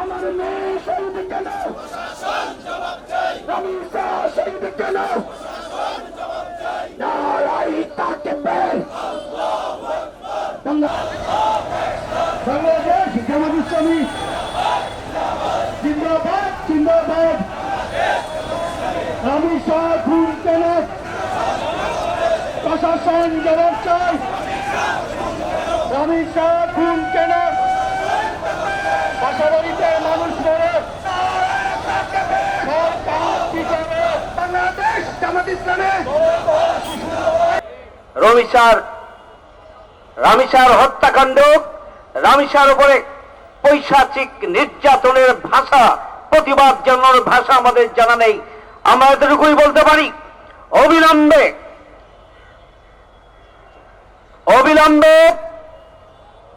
আমার মেয়ে শহীদ কেন? রমিসা শহীদ কেন? নারাই তাকবীর। বাংলাদেশ জামাত ইসলামী জিন্দাবাদ জিন্দাবাদ। রমিসা খুন কেন? প্রশাসন জবাব চাই। রমিসা খুন কেন? বাসাবাড়িতে মানুষ মরে, বাংলাদেশ জামাত ইসলামী রামিসার হত্যাকাণ্ড, রামিসার উপরে পৈশাচিক নির্যাতনের ভাষা, প্রতিবাদ জানানোর ভাষা আমাদের জানা নেই। আমরা এতটুকুই বলতে পারি, অবিলম্বে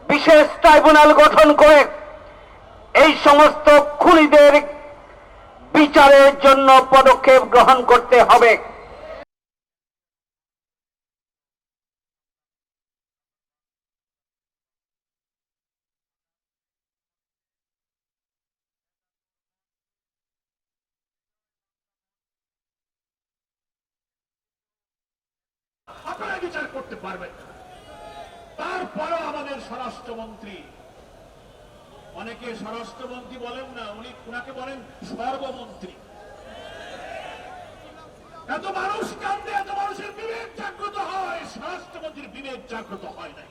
বিশেষ ট্রাইব্যুনাল গঠন করে এই সমস্ত খুনিদের বিচারের জন্য পদক্ষেপ গ্রহণ করতে হবে। আপনারা বিচার করতে পারবেন। তারপরেও আমাদের স্বরাষ্ট্রমন্ত্রী, অনেকে স্বরাষ্ট্রমন্ত্রী বলেন না, উনাকে বলেন সর্বমন্ত্রী। এত মানুষ কান্দে, এত মানুষের বিবেক জাগ্রত হয়, স্বরাষ্ট্রমন্ত্রীর বিবেক জাগ্রত হয় নাই।